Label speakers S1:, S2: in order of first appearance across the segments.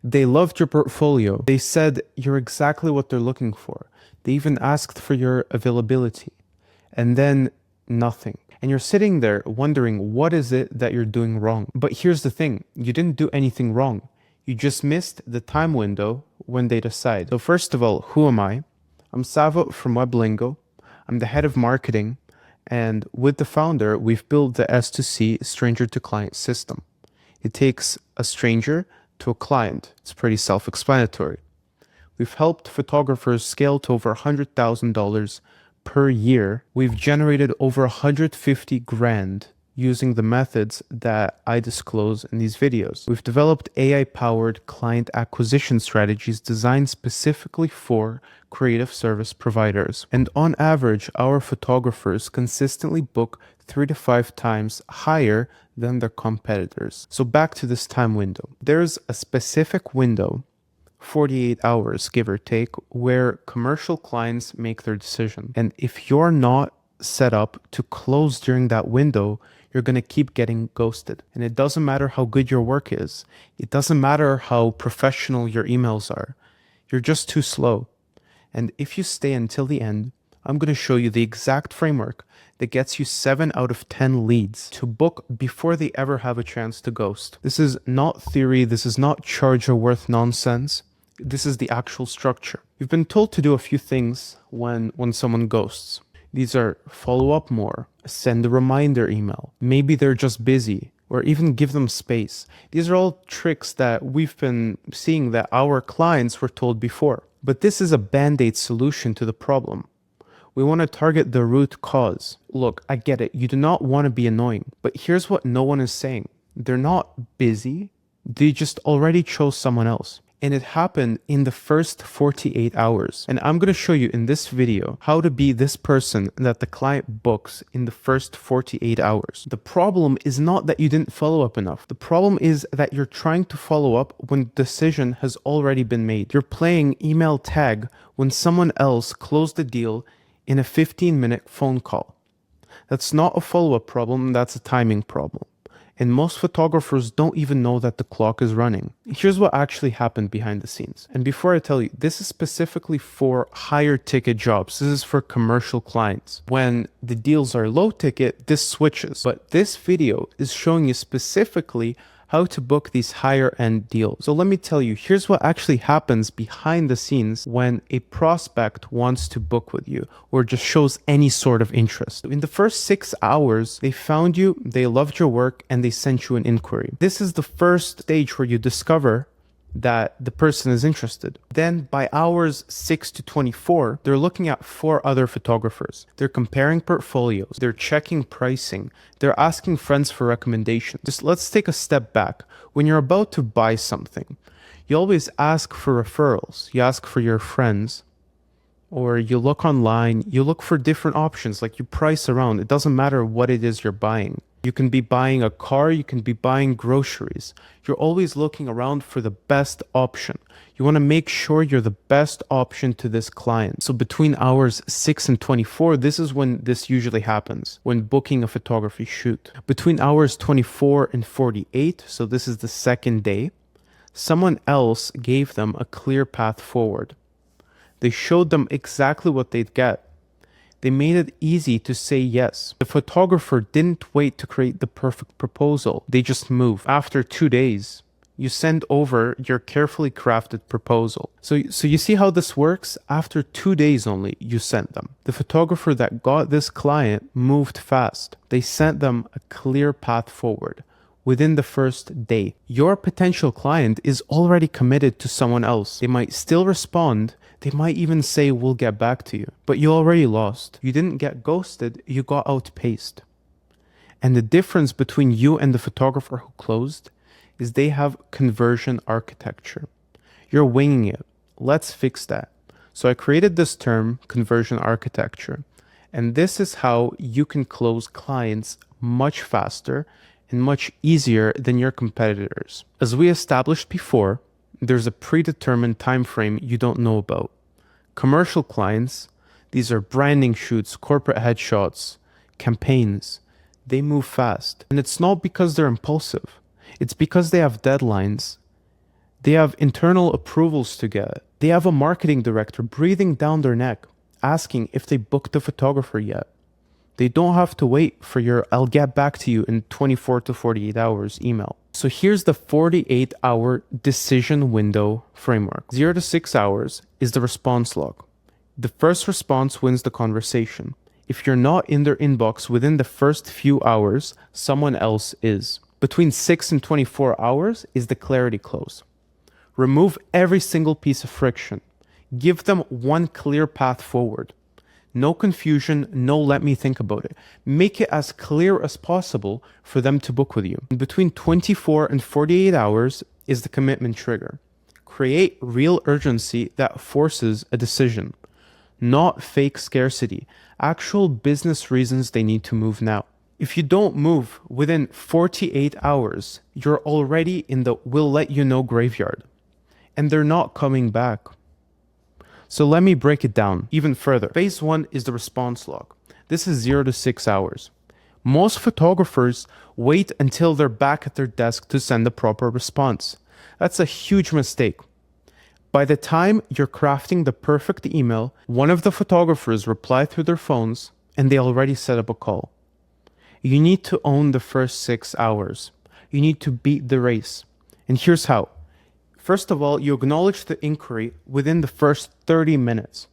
S1: They loved your portfolio. They said you're exactly what they're looking for. They even asked for your availability. And then nothing. And you're sitting there wondering what is it that you're doing wrong. But here's the thing, you didn't do anything wrong. You just missed the time window when they decide. So first of all, who am I? I'm Savo from WebLingo. I'm the head of marketing. And with the founder, we've built the S2C stranger to client system. It takes a stranger to a client. It's pretty self-explanatory. We've helped photographers scale to over $100,000 per year. We've generated over 150 grand using the methods that I disclose in these videos. We've developed AI-powered client acquisition strategies designed specifically for creative service providers. And on average, our photographers consistently book 3 to 5 times higher than their competitors. So back to this time window. There's a specific window, 48 hours, give or take, where commercial clients make their decision. And if you're not set up to close during that window, you're going to keep getting ghosted. And it doesn't matter how good your work is. It doesn't matter how professional your emails are. You're just too slow. And if you stay until the end, I'm going to show you the exact framework that gets you 7 out of 10 leads to book before they ever have a chance to ghost. This is not theory. This is not charge or worth nonsense. This is the actual structure. You've been told to do a few things when someone ghosts. These are follow up more, send a reminder email. Maybe they're just busy, or even give them space. These are all tricks that we've been seeing that our clients were told before. But this is a band-aid solution to the problem. We want to target the root cause. Look, I get it. You do not want to be annoying, but here's what no one is saying. They're not busy. They just already chose someone else. And it happened in the first 48 hours. And I'm going to show you in this video how to be this person that the client books in the first 48 hours. The problem is not that you didn't follow up enough. The problem is that you're trying to follow up when decision has already been made. You're playing email tag when someone else closed the deal in a 15-minute phone call. That's not a follow-up problem, that's a timing problem. And most photographers don't even know that the clock is running. Here's what actually happened behind the scenes. And before I tell you, this is specifically for higher ticket jobs. This is for commercial clients. When the deals are low ticket, this switches. But this video is showing you specifically how to book these higher end deals. So let me tell you, here's what actually happens behind the scenes when a prospect wants to book with you or just shows any sort of interest. In the first 6 hours, they found you, they loved your work, and they sent you an inquiry. This is the first stage where you discover that the person is interested. Then by hours 6 to 24, they're looking at 4 other photographers. They're comparing portfolios. They're checking pricing. They're asking friends for recommendations. Just let's take a step back. When you're about to buy something, you always ask for referrals. You ask for your friends, or you look online, you look for different options, like you price around. It doesn't matter what it is you're buying. You can be buying a car, you can be buying groceries. You're always looking around for the best option. You want to make sure you're the best option to this client. So between hours 6 and 24, this is when this usually happens, when booking a photography shoot. Between hours 24 and 48, so this is the second day, someone else gave them a clear path forward. They showed them exactly what they'd get. They made it easy to say yes. The photographer didn't wait to create the perfect proposal. They just moved. After 2 days, you send over your carefully crafted proposal. So you see how this works? After 2 days only, you sent them. The photographer that got this client moved fast. They sent them a clear path forward. Within the first day, your potential client is already committed to someone else. They might still respond. They might even say, we'll get back to you. But you already lost. You didn't get ghosted. You got outpaced. And the difference between you and the photographer who closed is they have conversion architecture. You're winging it. Let's fix that. So I created this term, conversion architecture. And this is how you can close clients much faster and much easier than your competitors. As we established before, there's a predetermined time frame you don't know about. Commercial clients, these are branding shoots, corporate headshots, campaigns. They move fast. And it's not because they're impulsive. It's because they have deadlines. They have internal approvals to get. They have a marketing director breathing down their neck, asking if they booked a photographer yet. They don't have to wait for your "I'll get back to you in 24 to 48 hours" email. So here's the 48-hour decision window framework. 0 to 6 hours is the response log. The first response wins the conversation. If you're not in their inbox within the first few hours, someone else is. Between 6 and 24 hours is the clarity close. Remove every single piece of friction. Give them one clear path forward. No confusion, no "let me think about it." Make it as clear as possible for them to book with you. Between 24 and 48 hours is the commitment trigger. Create real urgency that forces a decision. Not fake scarcity, actual business reasons they need to move now. If you don't move within 48 hours, you're already in the "we'll let you know" graveyard. And they're not coming back. So let me break it down even further. Phase 1 is the response log. This is 0 to 6 hours. Most photographers wait until they're back at their desk to send the proper response. That's a huge mistake. By the time you're crafting the perfect email, one of the photographers replied through their phones and they already set up a call. You need to own the first 6 hours. You need to beat the race. And here's how. First of all, you acknowledge the inquiry within the first 30 minutes.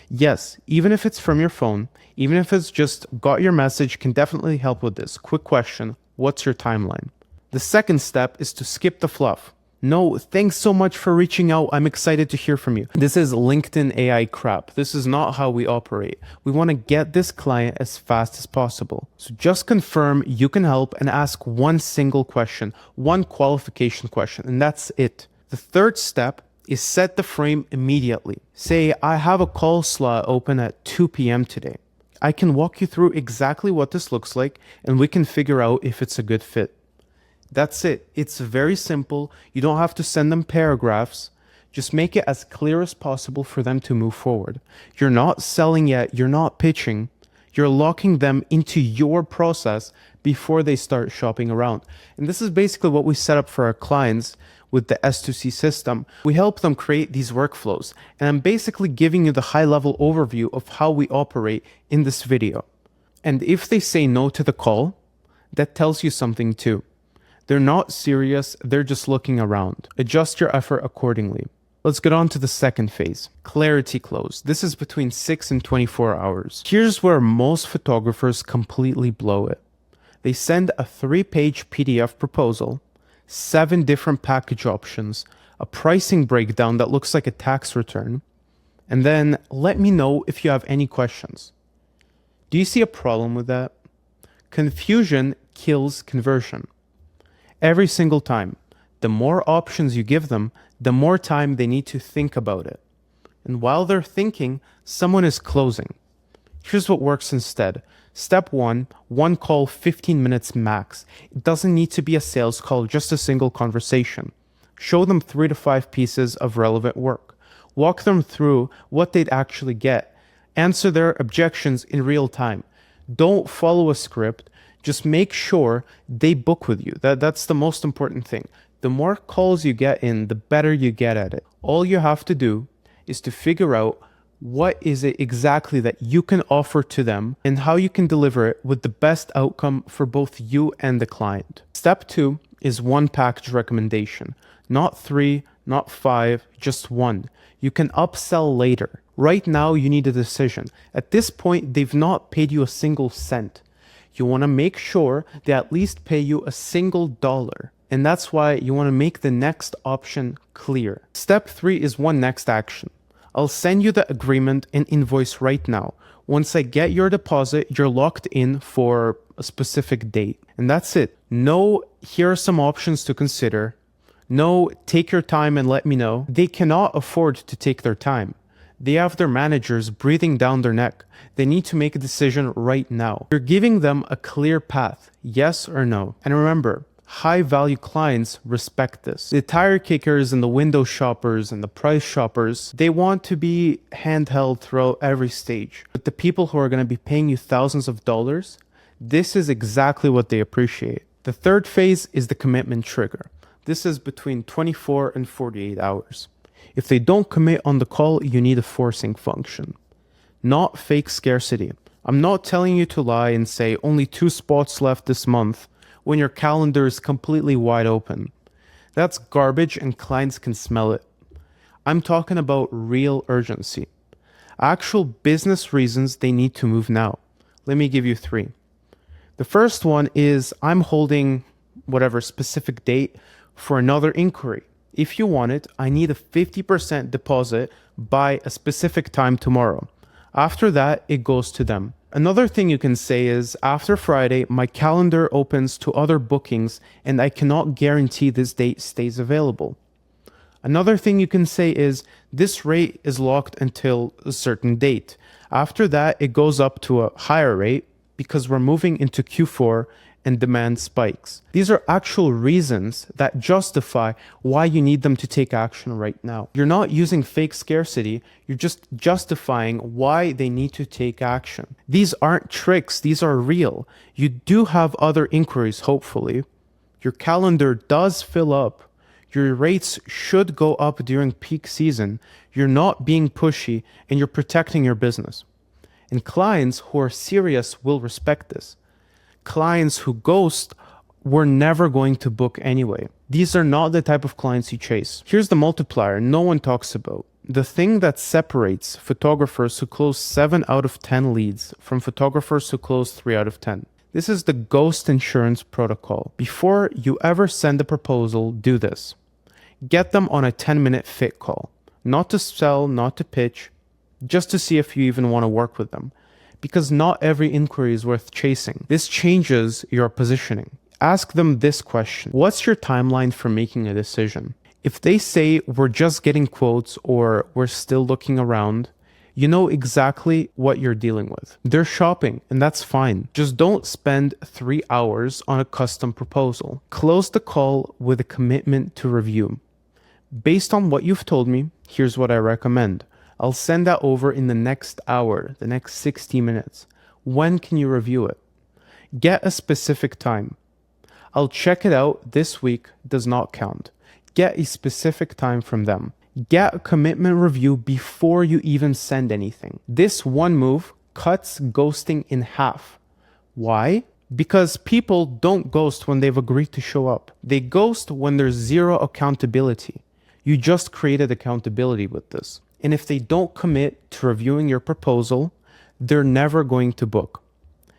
S1: Yes, even if it's from your phone, even if it's just "got your message," can definitely help with this. Quick question: what's your timeline? The second step is to skip the fluff. "No, thanks so much for reaching out. I'm excited to hear from you." This is LinkedIn AI crap. This is not how we operate. We want to get this client as fast as possible. So just confirm you can help and ask one single question, one qualification question, and that's it. The third step is set the frame immediately. Say, "I have a call slot open at 2 p.m. today. I can walk you through exactly what this looks like, and we can figure out if it's a good fit." That's it. It's very simple. You don't have to send them paragraphs. Just make it as clear as possible for them to move forward. You're not selling yet. You're not pitching. You're locking them into your process before they start shopping around. And this is basically what we set up for our clients with the S2C system. We help them create these workflows. And I'm basically giving you the high-level overview of how we operate in this video. And if they say no to the call, that tells you something too. They're not serious, they're just looking around. Adjust your effort accordingly. Let's get on to the second phase, clarity close. This is between 6 and 24 hours. Here's where most photographers completely blow it. They send a 3-page PDF proposal, 7 different package options, a pricing breakdown that looks like a tax return, and then "let me know if you have any questions." Do you see a problem with that? Confusion kills conversion. Every single time. The more options you give them, the more time they need to think about it. And while they're thinking, someone is closing. Here's what works instead. Step 1, one call, 15 minutes max. It doesn't need to be a sales call, just a single conversation. Show them 3 to 5 pieces of relevant work. Walk them through what they'd actually get. Answer their objections in real time. Don't follow a script. Just make sure they book with you. That's the most important thing. The more calls you get in, the better you get at it. All you have to do is to figure out what is it exactly that you can offer to them and how you can deliver it with the best outcome for both you and the client. Step 2 is one package recommendation. Not 3, not 5, just 1. You can upsell later. Right now, you need a decision. At this point, they've not paid you a single cent. You want to make sure they at least pay you a single dollar. And that's why you want to make the next option clear. Step 3 is one next action. I'll send you the agreement and invoice right now. Once I get your deposit, you're locked in for a specific date. And that's it. No, here are some options to consider. No, take your time and let me know. They cannot afford to take their time. They have their managers breathing down their neck. They need to make a decision right now. You're giving them a clear path, yes or no. And remember, high-value clients respect this. The tire kickers and the window shoppers and the price shoppers, they want to be handheld throughout every stage. But the people who are going to be paying you thousands of dollars, this is exactly what they appreciate. The third phase is the commitment trigger. This is between 24 and 48 hours. If they don't commit on the call, you need a forcing function, not fake scarcity. I'm not telling you to lie and say only 2 spots left this month when your calendar is completely wide open. That's garbage and clients can smell it. I'm talking about real urgency. Actual business reasons they need to move now. Let me give you 3. The first one is I'm holding whatever specific date for another inquiry. If you want it, I need a 50% deposit by a specific time tomorrow. After that, it goes to them. Another thing you can say is, after Friday, my calendar opens to other bookings and I cannot guarantee this date stays available. Another thing you can say is, this rate is locked until a certain date. After that, it goes up to a higher rate because we're moving into Q4 and demand spikes. These are actual reasons that justify why you need them to take action right now. You're not using fake scarcity, you're just justifying why they need to take action. These aren't tricks, these are real. You do have other inquiries, hopefully. Your calendar does fill up. Your rates should go up during peak season. You're not being pushy and you're protecting your business. And clients who are serious will respect this. Clients who ghost were never going to book anyway. These are not the type of clients you chase. Here's the multiplier no one talks about. The thing that separates photographers who close 7 out of 10 leads from photographers who close 3 out of 10. This is the ghost insurance protocol. Before you ever send a proposal, do this. Get them on a 10-minute fit call. Not to sell, not to pitch, just to see if you even want to work with them. Because not every inquiry is worth chasing. This changes your positioning. Ask them this question. What's your timeline for making a decision? If they say we're just getting quotes or we're still looking around, you know exactly what you're dealing with. They're shopping, and that's fine. Just don't spend 3 hours on a custom proposal. Close the call with a commitment to review. Based on what you've told me, here's what I recommend. I'll send that over in the next hour, the next 60 minutes. When can you review it? Get a specific time. I'll check it out this week, does not count. Get a specific time from them. Get a commitment review before you even send anything. This one move cuts ghosting in half. Why? Because people don't ghost when they've agreed to show up. They ghost when there's zero accountability. You just created accountability with this. And if they don't commit to reviewing your proposal, they're never going to book.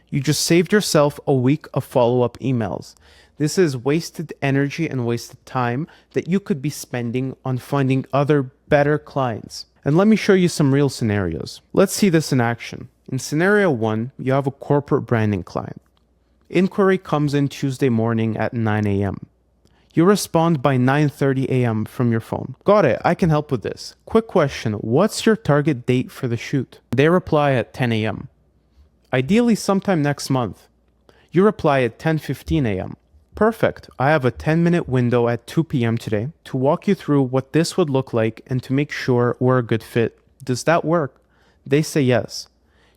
S1: You just saved yourself a week of follow-up emails. This is wasted energy and wasted time that you could be spending on finding other better clients. And let me show you some real scenarios. Let's see this in action. In scenario 1, you have a corporate branding client. Inquiry comes in Tuesday morning at 9 a.m. You respond by 9:30 a.m. from your phone. Got it, I can help with this. Quick question, what's your target date for the shoot? They reply at 10 a.m. Ideally sometime next month. You reply at 10:15 a.m. Perfect, I have a 10-minute window at 2 p.m. today to walk you through what this would look like and to make sure we're a good fit. Does that work? They say yes.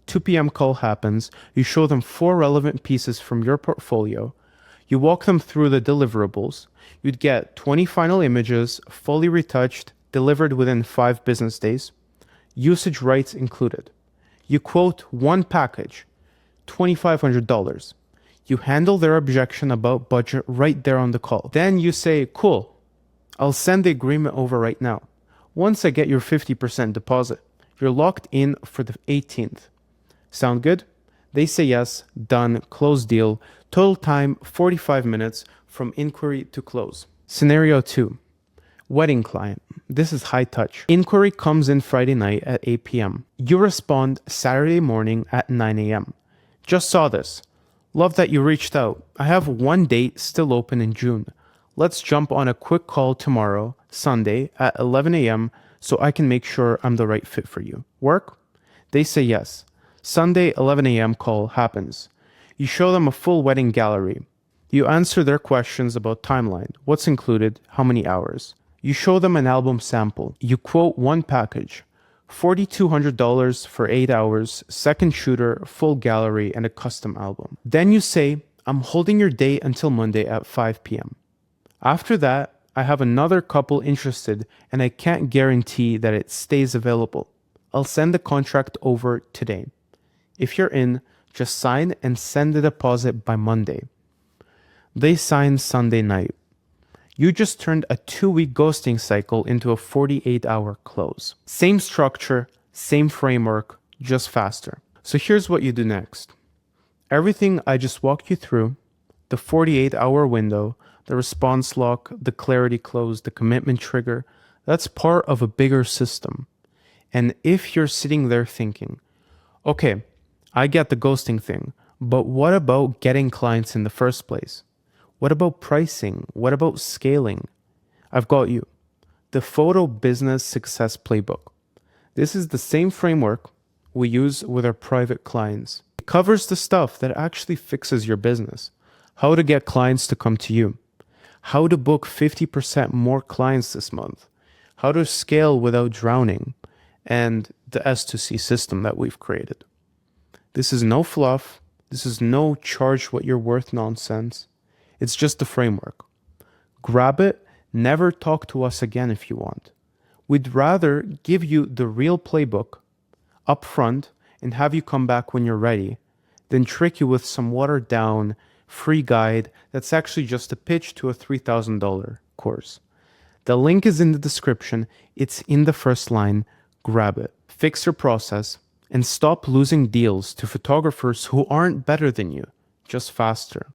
S1: 2 p.m. call happens, you show them 4 relevant pieces from your portfolio. You walk them through the deliverables. You'd get 20 final images, fully retouched, delivered within 5 business days. Usage rights included. You quote one package, $2,500. You handle their objection about budget right there on the call. Then you say, cool, I'll send the agreement over right now. Once I get your 50% deposit, you're locked in for the 18th. Sound good? They say yes, done, close deal. Total time 45 minutes from inquiry to close. Scenario 2. Wedding client. This is high touch. Inquiry comes in Friday night at 8 p.m. You respond Saturday morning at 9 a.m. Just saw this. Love that you reached out. I have one date still open in June. Let's jump on a quick call tomorrow, Sunday, at 11 a.m. so I can make sure I'm the right fit for you. Work? They say yes. Sunday, 11 a.m. call happens. You show them a full wedding gallery. You answer their questions about timeline, what's included, how many hours. You show them an album sample. You quote one package, $4,200 for 8 hours, second shooter, full gallery, and a custom album. Then you say, I'm holding your date until Monday at 5 p.m. After that, I have another couple interested and I can't guarantee that it stays available. I'll send the contract over today. If you're in, just sign and send the deposit by Monday. They signed Sunday night. You just turned a 2-week ghosting cycle into a 48-hour close. Same structure, same framework, just faster. So here's what you do next. Everything I just walked you through, the 48-hour window, the response lock, the clarity close, the commitment trigger, that's part of a bigger system. And if you're sitting there thinking, okay, I get the ghosting thing, but what about getting clients in the first place? What about pricing? What about scaling? I've got you. The Photo Business Success Playbook. This is the same framework we use with our private clients. It covers the stuff that actually fixes your business. How to get clients to come to you. How to book 50% more clients this month. How to scale without drowning. And the S2C system that we've created. This is no fluff. This is no charge what you're worth nonsense. It's just a framework. Grab it, never talk to us again if you want. We'd rather give you the real playbook up front and have you come back when you're ready than trick you with some watered down free guide that's actually just a pitch to a $3,000 course. The link is in the description. It's in the first line. Grab it. Fix your process and stop losing deals to photographers who aren't better than you, just faster.